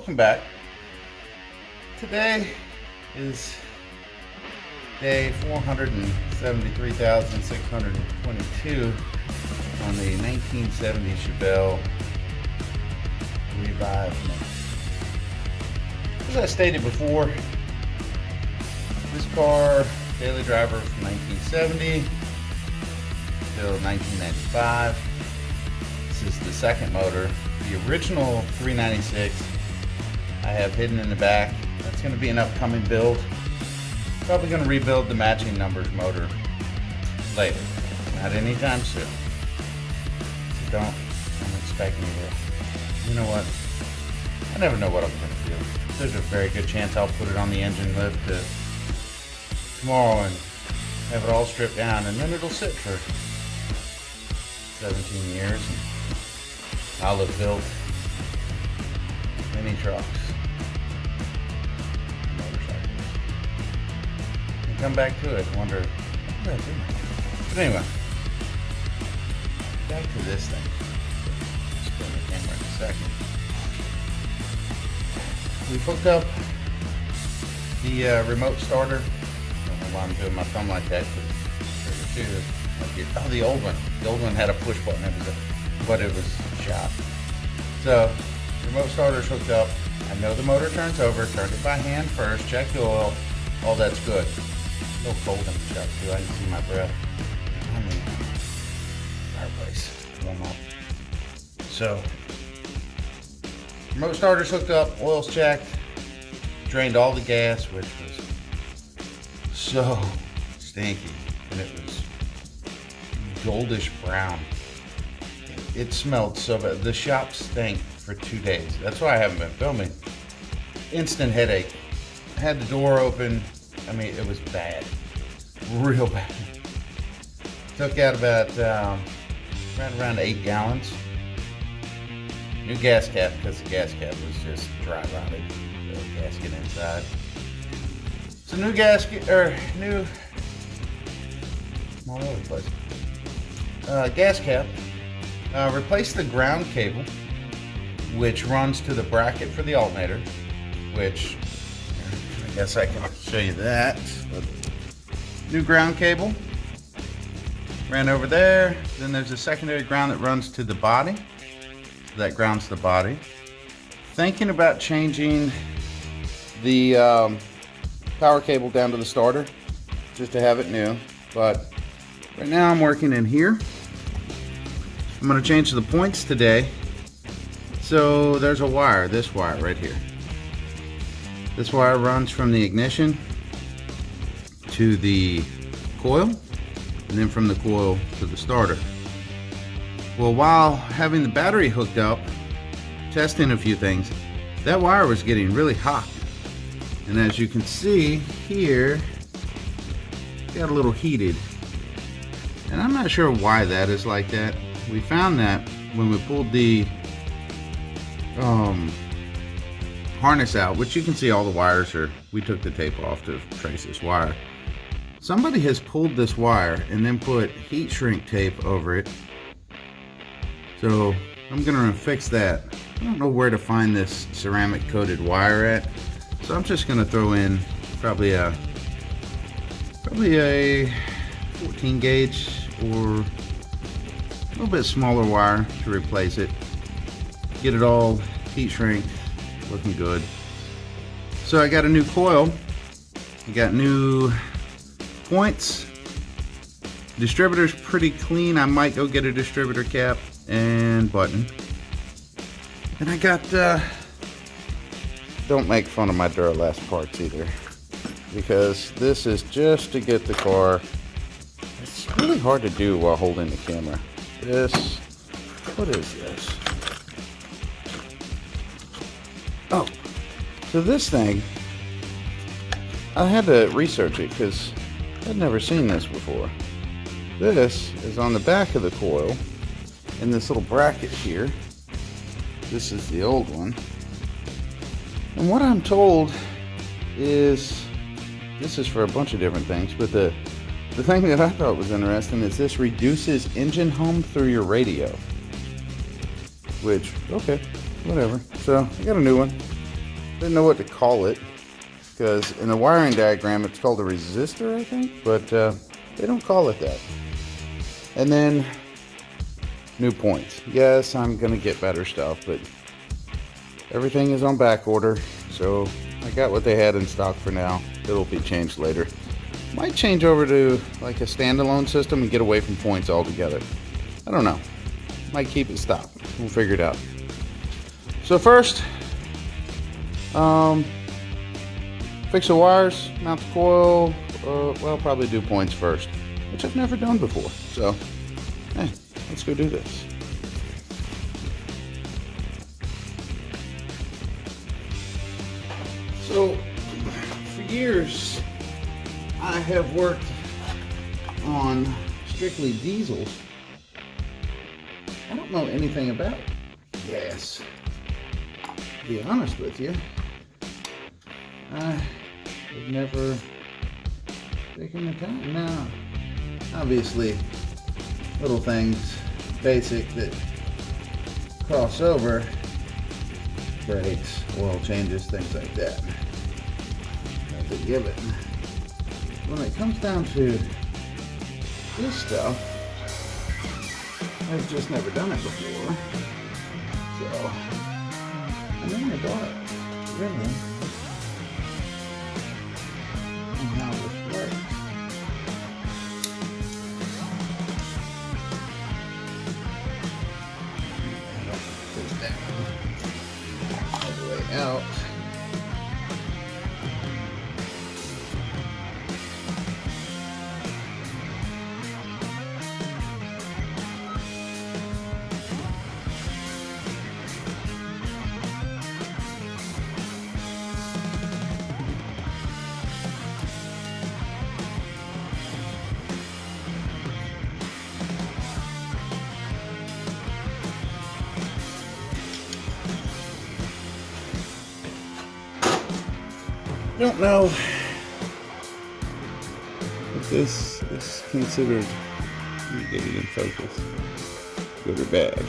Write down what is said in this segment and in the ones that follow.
Welcome back. Today is day 473,622 on the 1970 Chevelle Revive Mix. As I stated before, this car, daily driver from 1970 till 1995. This is the second motor. The original 396 I have hidden in the back. That's going to be an upcoming build. Probably going to rebuild the matching numbers motor later. Not anytime soon. So don't expect me to. You know what? I never know what I'm going to do. There's a very good chance I'll put it on the engine lift tomorrow and have it all stripped down, and then it'll sit for 17 years. I'll have built many trucks, motorcycles, and come back to it and wonder, what did I do? But anyway, back to this thing. Spin the camera in a second. We hooked up the remote starter. I don't know why I'm doing my thumb like that. The old one. The old one had a push button. But it was shot. So, remote starter's hooked up. I know the motor turns over. Turned it by hand first. Checked the oil. All that's good. No cold in the shop too. I can see my breath. I'm in the fireplace. Warm up. So, remote starter's hooked up. Oil's checked. Drained all the gas, which was so stinky, and it was goldish brown. It smelled so bad. The shop stank for 2 days. That's why I haven't been filming. Instant headache. I had the door open. I mean, it was bad. Real bad. Took out about around 8 gallons. New gas cap, because the gas cap was just dry rotted. The gasket inside. So new gasket, new, all over the place. Gas cap. Replace the ground cable, which runs to the bracket for the alternator, which I guess I can show you that. New ground cable ran over there. Then there's a secondary ground that runs to the body. So that grounds the body. Thinking about changing the power cable down to the starter just to have it new, but right now I'm working in here. I'm going to change the points today. So there's a wire, this wire right here. This wire runs from the ignition to the coil, and then from the coil to the starter. Well, while having the battery hooked up, testing a few things, that wire was getting really hot. And as you can see here, it got a little heated. And I'm not sure why that is like that. We found that when we pulled the harness out, which you can see all the wires are, we took the tape off to trace this wire. Somebody has pulled this wire and then put heat shrink tape over it. So I'm gonna fix that. I don't know where to find this ceramic coated wire at. So I'm just gonna throw in probably a 14 gauge or a little bit smaller wire to replace it. Get it all heat shrink, looking good. So I got a new coil. I got new points. Distributor's pretty clean. I might go get a distributor cap and button. And I got, don't make fun of my Duralast parts either, because this is just to get the car. It's really hard to do while holding the camera. What is this? Oh, so this thing, I had to research it because I'd never seen this before. This is on the back of the coil in this little bracket here. This is the old one. And what I'm told is, this is for a bunch of different things, but the thing that I thought was interesting is this reduces engine hum through your radio. Which, okay, whatever. So I got a new one. didn't know what to call it, because in the wiring diagram it's called a resistor, I think, but they don't call it that. And then new points. Yes, I'm gonna get better stuff, but everything is on back order, so I got what they had in stock for now. It'll be changed later. Might change over to like a standalone system and get away from points altogether. I don't know. Might keep it stock. We'll figure it out. So first, fix the wires, mount the coil. Well, probably do points first, which I've never done before. So, hey, let's go do this. So, for years, I have worked on strictly diesels. I don't know anything about gas, to be honest with you. I've never taken the time. Now, obviously, little things, basic, that cross over, brakes, oil changes, things like that. That's a given. When it comes down to this stuff, I've just never done it before. So, I'm in the dark, really, on how this works. Push that all the way out. Don't know if this is considered, let me get it in focus, good or bad,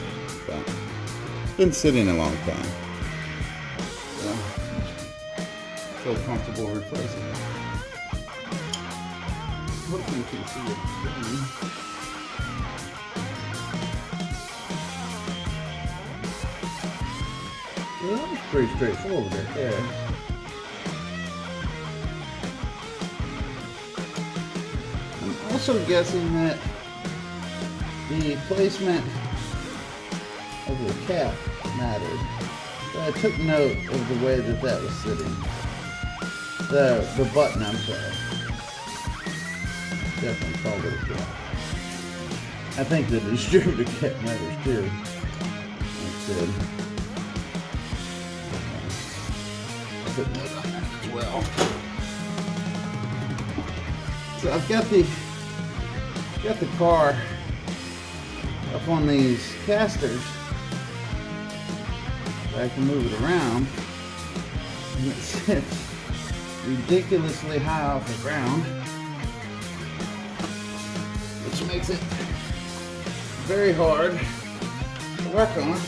but it's been sitting a long time. So I feel comfortable replacing it. Hopefully you can see it. Well, that was pretty straightforward right there. Also guessing that the placement of the cap mattered. So I took note of the way that that was sitting. The button, I'm sorry. Definitely called it a cap. I think the distributor cap matters too. Like I said. I took note on that as well. So I've got the car up on these casters. I can move it around, and it sits ridiculously high off the ground, which makes it very hard to work on.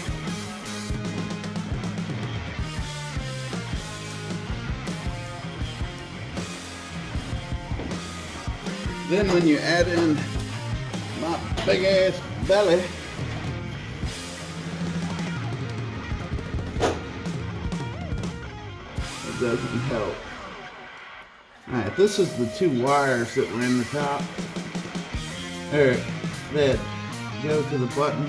Then when you add in my big ass belly, it doesn't help. Alright, this is the two wires that were in the top, or that go to the button.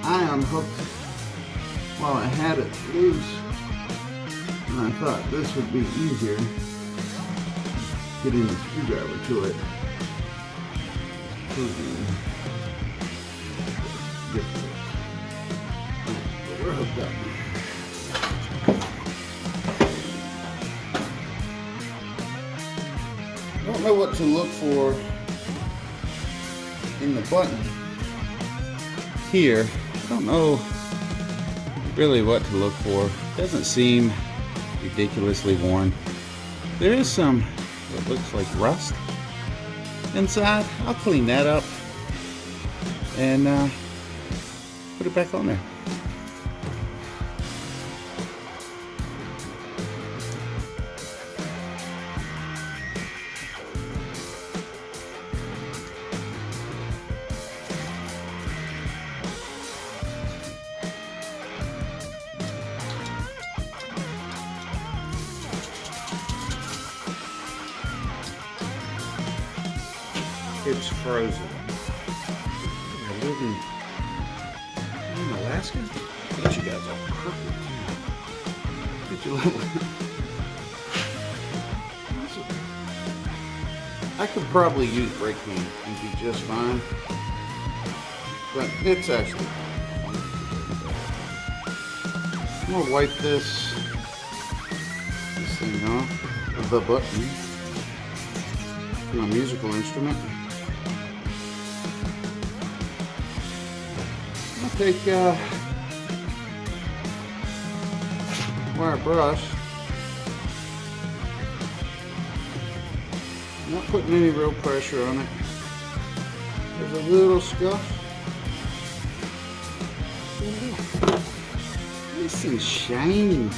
I unhooked while I had it loose, and I thought this would be easier, getting the screwdriver to it. But we're hooked up. I don't know what to look for in the button here. I don't know really what to look for. It doesn't seem ridiculously worn. There is some what looks like rust inside. I'll clean that up and put it back on there. it's frozen. I live in Alaska. But you guys are perfect. Get your little. I could probably use brake clean and be just fine, but it's actually. I'm gonna wipe this thing off of the button. My musical instrument. I'll take wire brush. Not putting any real pressure on it. There's a little scuff. Nice and shiny.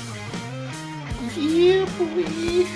Yeah, boy.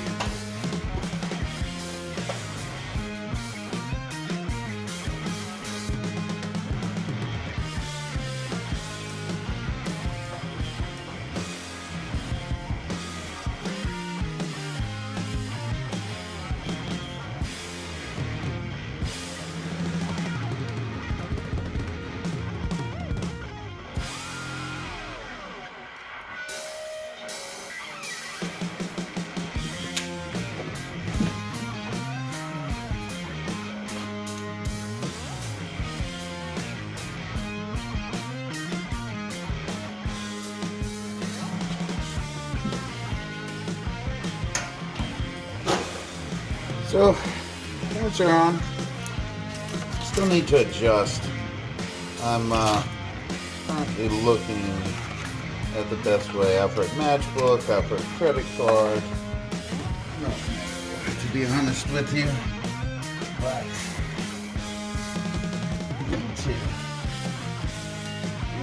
So, lights are on. Still need to adjust. I'm currently looking at the best way. I've heard matchbook, I've heard credit card. No, to be honest with you, but me too.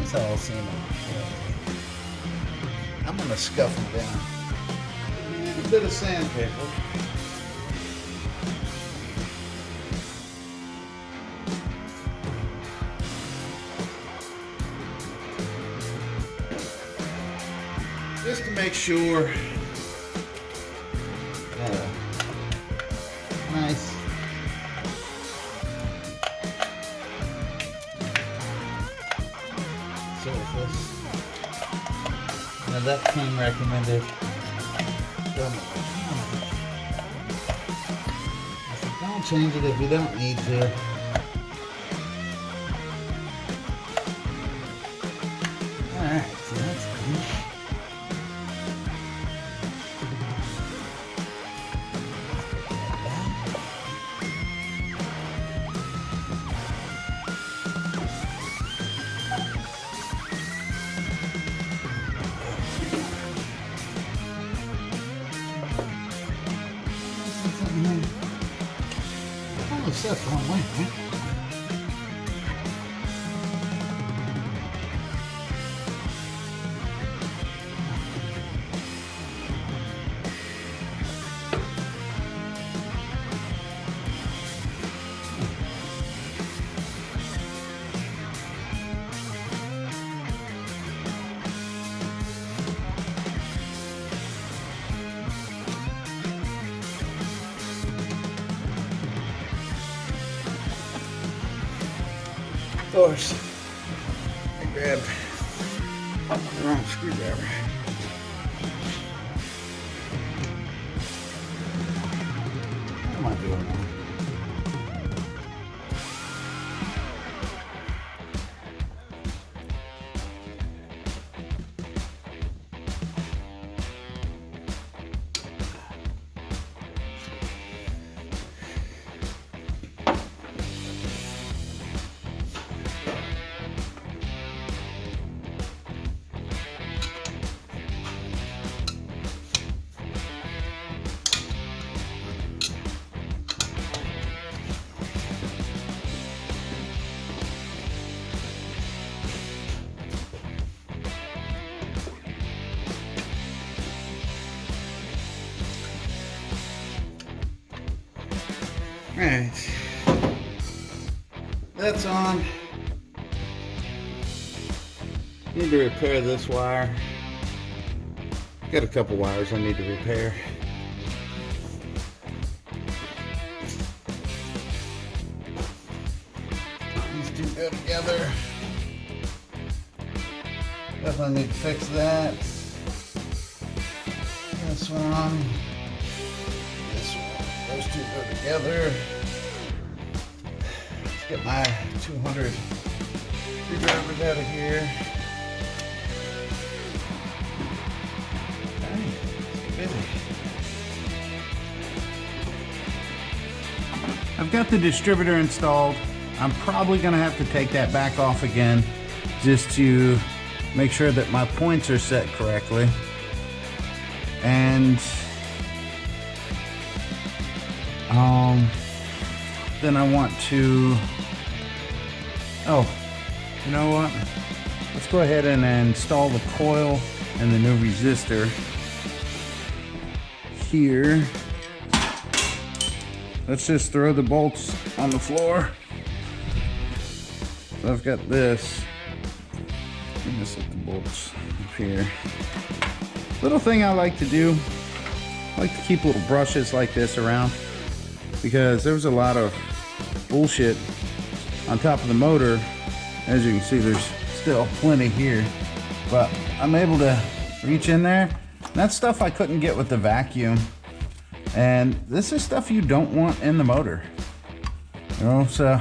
It's all seeming. I'm gonna scuff them down. A little bit of sandpaper. Just to make sure. Nice. Surface. Now that came recommended. I said, don't change it if you don't need to. Alright, so that's good. Only set one way, right? Of course, I grabbed the wrong screwdriver. What am I doing now? Alright, that's on. Need to repair this wire. Got a couple wires I need to repair. go together. Definitely need to fix that. This one. This one. Those two go together. Let's get my 200 screwdrivers out of here. Okay, let's get busy. I've got the distributor installed. I'm probably gonna have to take that back off again just to make sure that my points are set correctly. And then I want to, oh, you know what? Let's go ahead and install the coil and the new resistor here. Let's just throw the bolts on the floor. So I've got this. Let me set the bolts up here. Little thing I like to do, I like to keep little brushes like this around because there was a lot of bullshit on top of the motor. As you can see, there's still plenty here, but I'm able to reach in there. That's stuff I couldn't get with the vacuum. And this is stuff you don't want in the motor. You know, so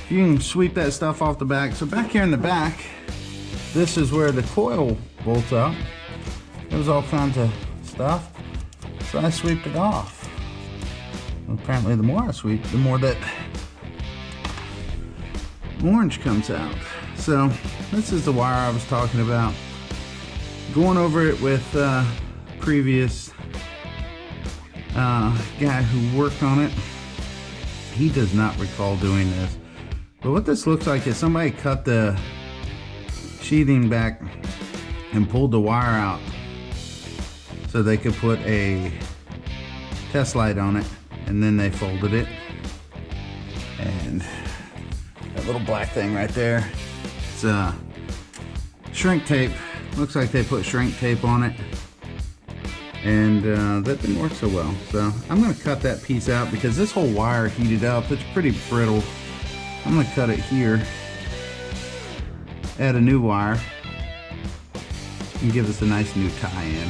you can sweep that stuff off the back. So back here in the back, this is where the coil bolts up. There was all kinds of stuff. So I sweeped it off. Apparently the more I sweep, the more that orange comes out. So this is the wire I was talking about. Going over it with previous guy who worked on it. He does not recall doing this. But what this looks like is somebody cut the sheathing back and pulled the wire out so they could put a test light on it, and then they folded it. And that little black thing right there, it's shrink tape. Looks like they put shrink tape on it, and that didn't work so well. So I'm gonna cut that piece out because this whole wire heated up. It's pretty brittle. I'm gonna cut it here, add a new wire, and give us a nice new tie-in.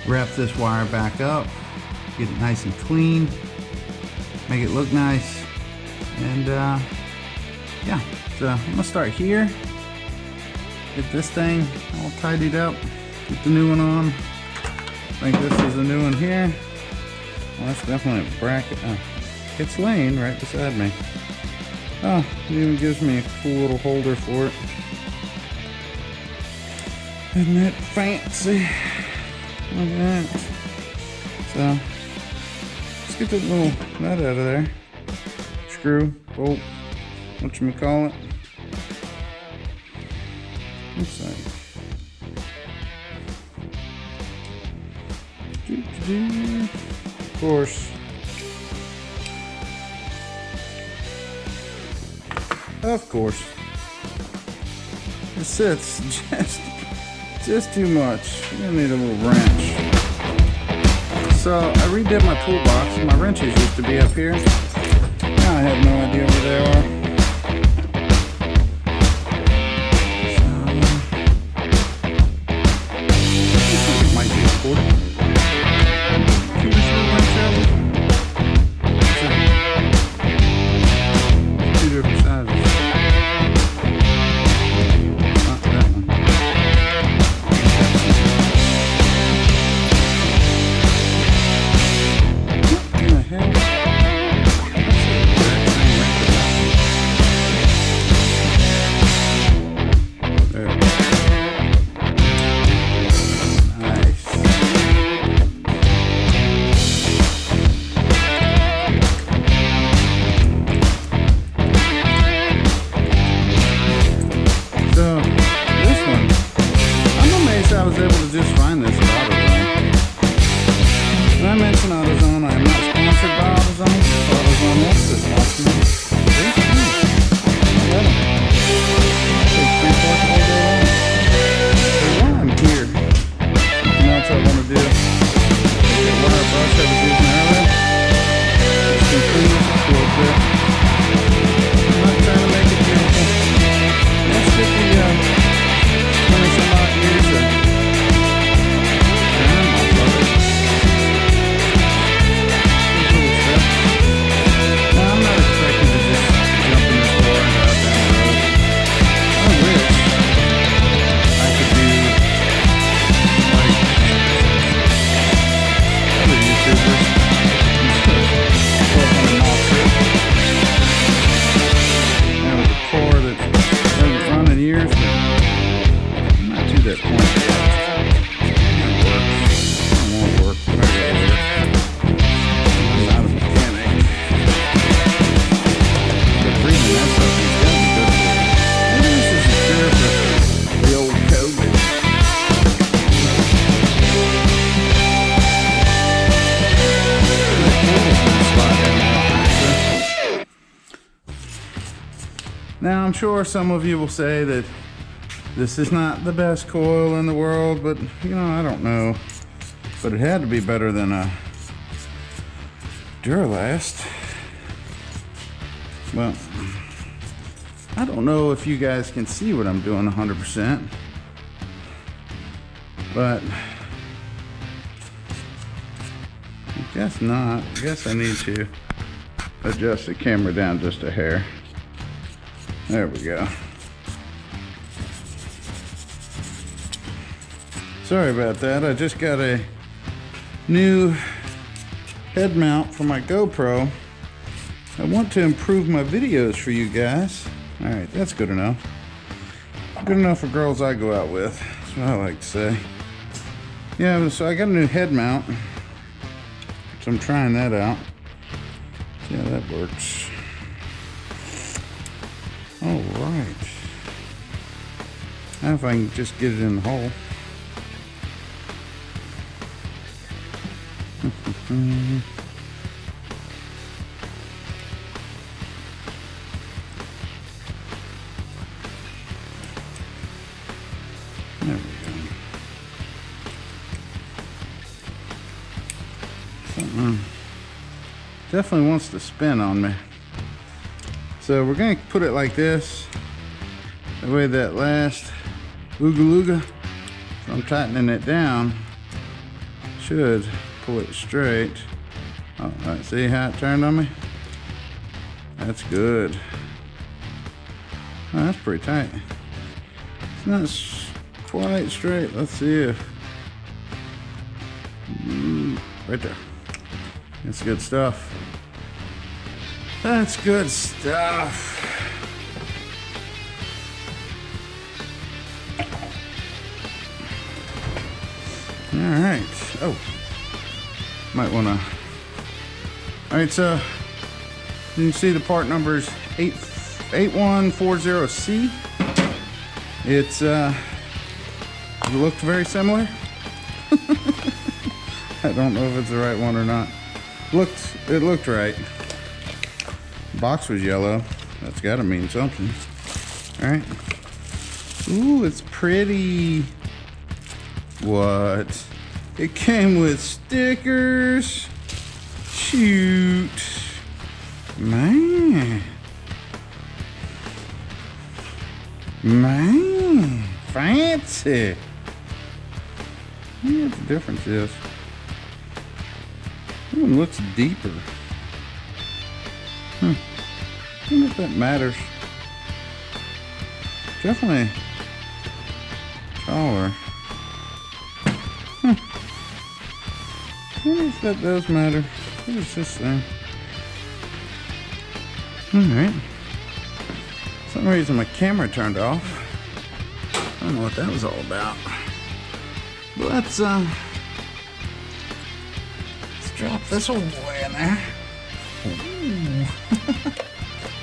Wrap this wire back up, get it nice and clean, make it look nice, and yeah. So I'm gonna start here, get this thing all tidied up, get the new one on. I think this is a new one here. Well, that's definitely a bracket. Oh, it's laying right beside me. Oh, it even gives me a cool little holder for it. Isn't that fancy? Look at that. So, let's get that little nut out of there. Screw, bolt, whatchamacallit. Looks like. Of course. Of course. It sits just too much. You're gonna need a little wrench. So I redid my toolbox. My wrenches used to be up here. Now I have no idea where they are. It might be a quarter. Now, I'm sure some of you will say that this is not the best coil in the world, but you know, I don't know. But it had to be better than a Duralast. Well, I don't know if you guys can see what I'm doing 100%, but I guess not. I guess I need to adjust the camera down just a hair. There we go. Sorry about that. I just got a new head mount for my GoPro. I want to improve my videos for you guys. All right, that's good enough. Good enough for girls I go out with. That's what I like to say. Yeah, so I got a new head mount. So I'm trying that out. See how that works. All right. Now if I can just get it in the hole. There we go. Something definitely wants to spin on me. So we're going to put it like this. That way that last ooga looga, so I'm tightening it down, should pull it straight. Oh, all right, see how it turned on me? That's good. Oh, that's pretty tight. It's not quite straight. Let's see if... right there. That's good stuff. That's good stuff. All right. Oh, might want to. All right, so you can see the part number is 8140C. It's it looked very similar. I don't know if it's the right one or not. It looked right. Box was yellow. That's got to mean something. All right. Ooh, it's pretty. What? It came with stickers. Shoot. Man. Fancy. I wonder what the difference is. That one looks deeper. I wonder if that matters. Definitely taller. I wonder if that does matter. What is this thing? Alright. For some reason my camera turned off. I don't know what that was all about. But let's drop this old boy in there. Ooh.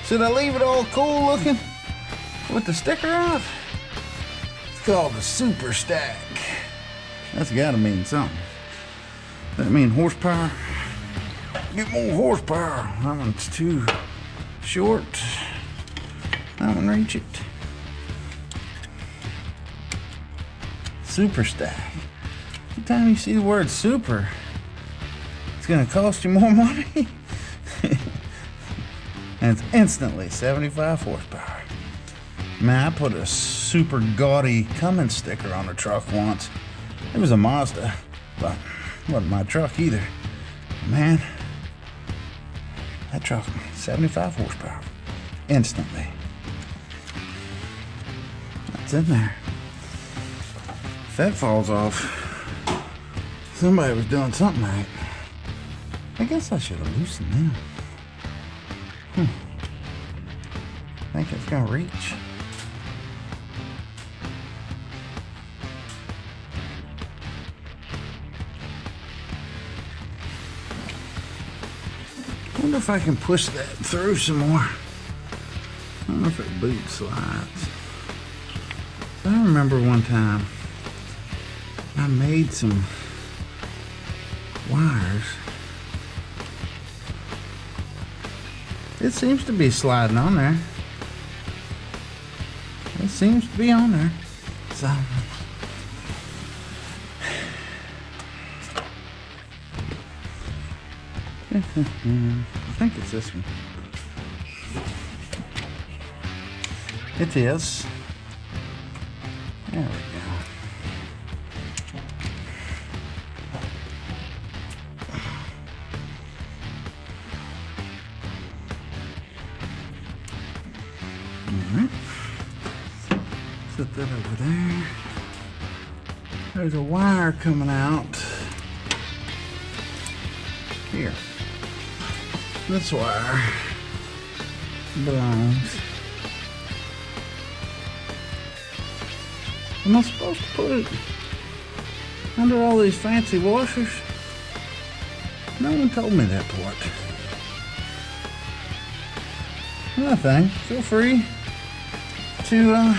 Should I leave it all cool looking with the sticker on it? It's called the Super Stack. That's gotta mean something. That mean horsepower? Get more horsepower. That one's too short. I won't reach it. Super Stack. Every time you see the word super, it's gonna cost you more money. And it's instantly 75 horsepower. Man, I put a super gaudy Cummins sticker on a truck once. It was a Mazda, but it wasn't my truck either. Man, that truck, 75 horsepower, instantly. That's in there. If that falls off, somebody was doing something right. I guess I should have loosened them. Think it's gonna reach. I wonder if I can push that through some more. I don't know if it boot slides. I remember one time I made some wires. It seems to be sliding on there. It seems to be on there. So I think it's this one. It is. There we go. Alright. Set that over there. There's a wire coming out here. This wire belongs. Am I supposed to put it under all these fancy washers? No one told me that part. Nothing. Feel free to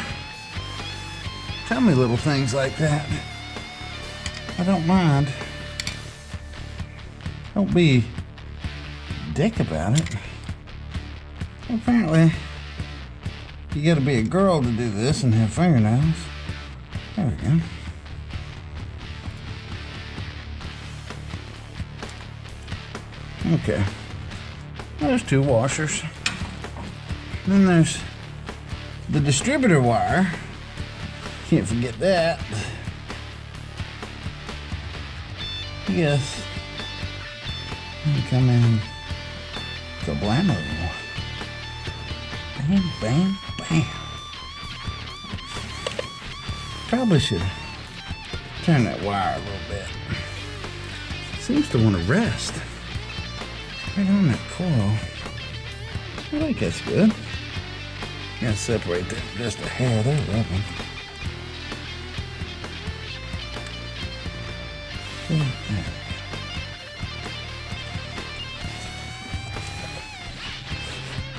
tell me little things like that. I don't mind. Don't be a dick about it. Apparently, you gotta be a girl to do this and have fingernails. There we go. Okay. There's two washers. Then there's the distributor wire. Can't forget that. Yes. Come in. Kablamo. Bam, bam, bam. Probably should turn that wire a little bit. Seems to want to rest. Right on that coil. I think that's good. Gotta separate that just a hair there, that one.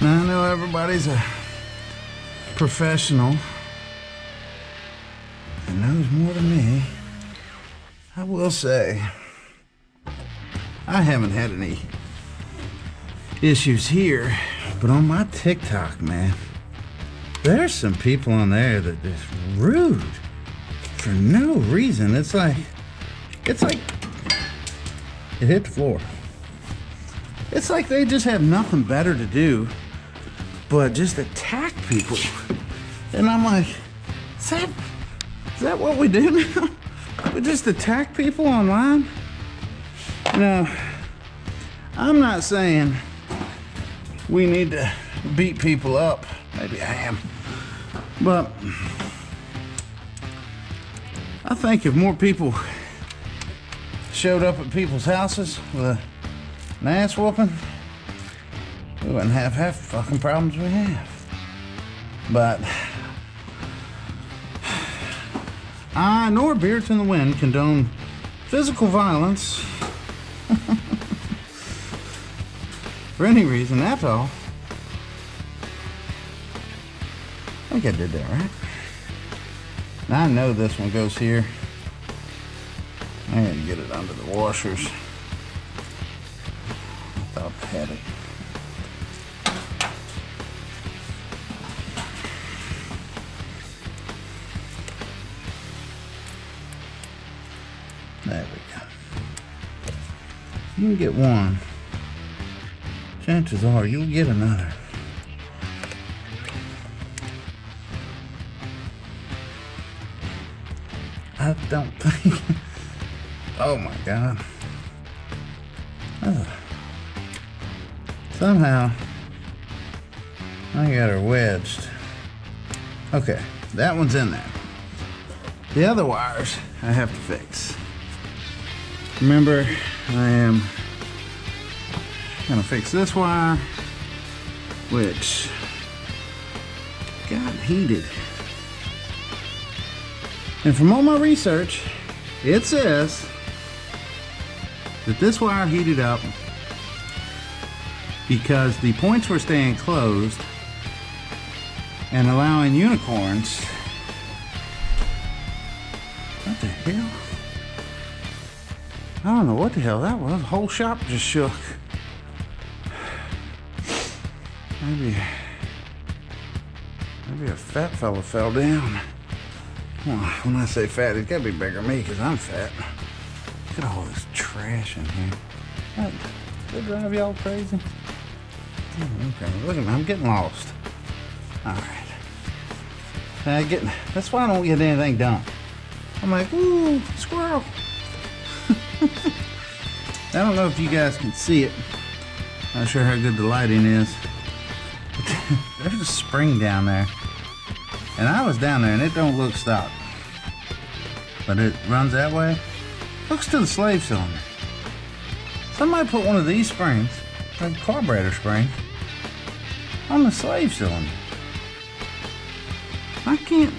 Now I know everybody's a professional and knows more than me. I will say, I haven't had any issues here, but on my TikTok, man, there's some people on there that is rude for no reason. It's like it hit the floor. It's like they just have nothing better to do but just attack people. And I'm like, is that what we do now? We just attack people online? Now, I'm not saying we need to beat people up. Maybe I am. But I think if more people showed up at people's houses with an ass whooping, we wouldn't have half the fucking problems we have. But I, nor Beards in the Wind, condone physical violence for any reason, that's all. I think I did that right. Now I know this one goes here. I had to get it under the washers. I thought I had it. There we go. You can get one. Chances are you'll get another. I don't think. Oh my God. Somehow I got her wedged. Okay, that one's in there. The other wires I have to fix. Remember, I am gonna fix this wire, which got heated. And from all my research, it says that this wire heated up because the points were staying closed and allowing unicorns. What the hell? I don't know what the hell that was. The whole shop just shook. Maybe Maybe a fat fella fell down. Well, when I say fat, he's gotta be bigger than me because I'm fat. Look at all this trash in here. What? Does that drive y'all crazy? Oh, okay, look at me, I'm getting lost. Alright. That's why I don't get anything done. I'm like, ooh, squirrel. I don't know if you guys can see it. Not sure how good the lighting is. But there's a spring down there. And I was down there and it don't look stopped. But it runs that way. Looks to the slave cylinder. Somebody put one of these springs, like carburetor springs, on the slave cylinder. I can't,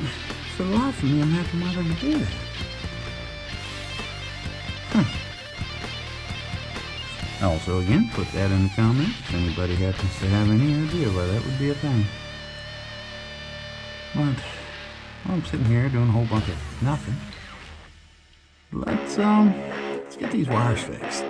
for the life of me, imagine why they would do that. Also, again, put that in the comments if anybody happens to have any idea why that would be a thing. But while I'm sitting here doing a whole bunch of nothing, let's get these wires fixed.